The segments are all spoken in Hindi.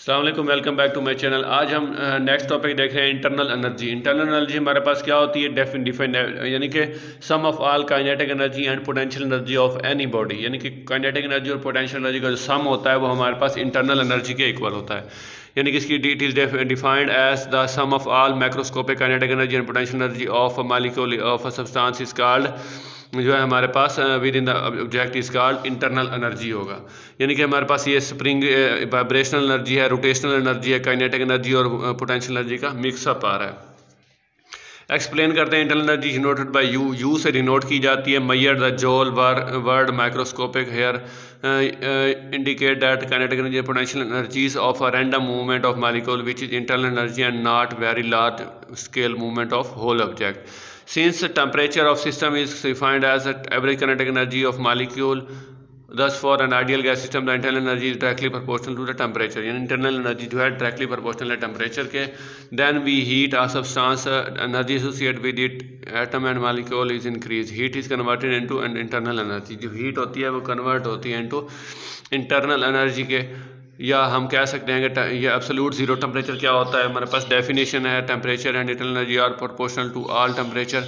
अस्सलाम वालेकुम, welcome back to my channel. आज हम नेक्स्ट टॉपिक देख रहे हैं इंटरनल एनर्जी। इंटरनल एनर्जी हमारे पास क्या होती है? डिफाइंड यानी कि sum of all kinetic energy and potential energy of any body, यानी कि काइनेटिक एनर्जी और पोटेंशियल एनर्जी का जो सम होता है वो हमारे पास इंटरनल एनर्जी के इक्वल होता है। यानी कि इसकी it is defined as the sum of all macroscopic kinetic energy and potential energy of a molecule of a substance is called, जो है हमारे पास within the object is called internal energy होगा। यानी कि हमारे पास ये स्प्रिंग वाइब्रेशनल एनर्जी है, रोटेशनल एनर्जी है, काइनेटिक एनर्जी और पोटेंशियल एनर्जी का मिक्सअप आ रहा है। एक्सप्लेन करते हैं। Internal energy denoted by U, U से डिनोट की जाती है। मैयर the whole word microscopic here indicate that kinetic energy potential energies of a random movement of molecule which is internal energy and not very large scale movement of whole object. Since the temperature of system is defined as the average kinetic energy of molecule, thus for an ideal gas system the internal energy is directly proportional to the temperature। यानी internal energy जो है directly proportional है temperature के। Then we heat a substance, energy associated with it atom and molecule is increased। Heat is converted into an internal energy। जो heat होती है वो convert होती है into internal energy के, या हम कह सकते हैं कि ये एब्सोल्यूट जीरो टेम्परेचर क्या होता है। हमारे पास डेफिनेशन है, temperature and internal energy are proportional to all temperature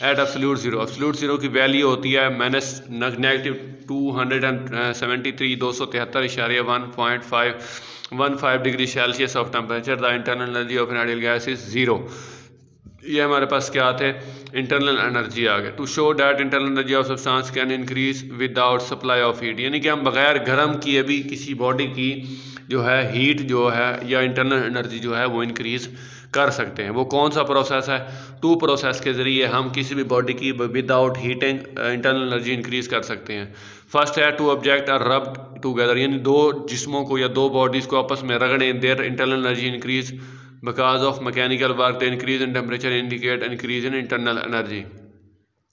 at absolute zero. Absolute zero की वैल्यू होती है minus negative 273.1.515 degree Celsius of temperature. The internal energy of an ideal gas is zero. ये हमारे पास क्या थे? इंटरनल एनर्जी आ गए। To show that internal energy of substance can increase without supply of heat, यानी कि हम बगैर गर्म किए भी किसी बॉडी की जो है हीट जो है या इंटरनल एनर्जी जो है वो इंक्रीज कर सकते हैं। वो कौन सा प्रोसेस है? टू प्रोसेस के ज़रिए हम किसी भी बॉडी की without heating internal energy increase कर सकते हैं। फर्स्ट है two object are rubbed together, यानी दो जिस्मों को या दो बॉडीज़ को आपस में रगड़ें, their internal energy increase because of mechanical work. The increase in temperature indicate increase in internal energy.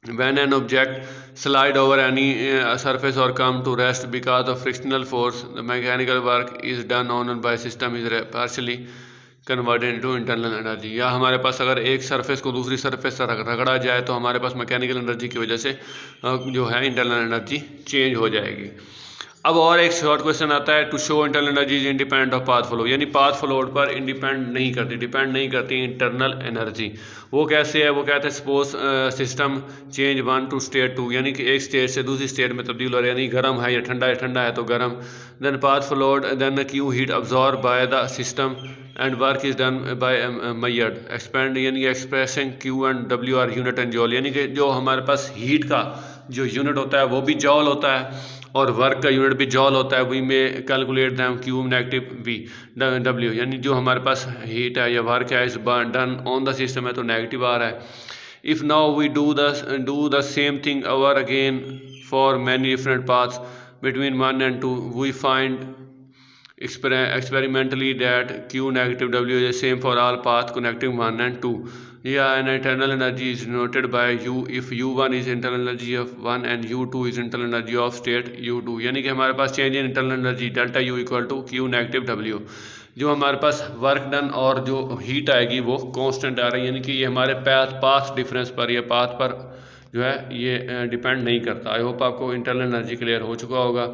When an object slide over any surface or come to rest because of frictional force, the mechanical work is done on by system is partially converted into internal energy. या हमारे पास अगर एक सरफेस को दूसरी सरफेस से रगड़ा जाए तो हमारे पास मैकेनिकल एनर्जी की वजह से जो है इंटरनल एनर्जी चेंज हो जाएगी। अब और एक शॉर्ट क्वेश्चन आता है, to show internal energy is independent of path flow, यानी पाथ फ्लो पर डिपेंड नहीं करती इंटरनल एनर्जी। वो कैसे है? वो कहते हैं suppose system change one to state two, यानी कि एक स्टेट से दूसरी स्टेट में तब्दील हो रहा है, यानी गर्म है या ठंडा है तो गर्म। Then path flowed, then Q heat absorb by the system and work is done by mired expand, यानी expressing Q and W are unit and joule, यानी कि जो हमारे पास हीट का जो यूनिट होता है वो भी जॉल होता है और वर्क का यूनिट भी जॉल होता है। वी में calculate them Q negative V W, यानी जो हमारे पास हीट है या वर्क है इस डन ऑन द सिस्टम है तो नेगेटिव आ रहा है। If now we do the same thing over again for many different paths between 1 and 2, we find experimentally that q negative w is the same for all path connecting 1 and 2. Yeah, and internal energy is denoted by u if u1 is internal energy of 1 and u2 is internal energy of state u2, यानी कि हमारे पास change in internal energy delta u equal to q negative w। जो हमारे पास वर्क डन और जो हीट आएगी वो कांस्टेंट आ रही है, यानी कि ये हमारे पाथ डिफरेंस पर या पाथ पर जो है ये डिपेंड नहीं करता। आई होप आपको इंटरनल एनर्जी क्लियर हो चुका होगा।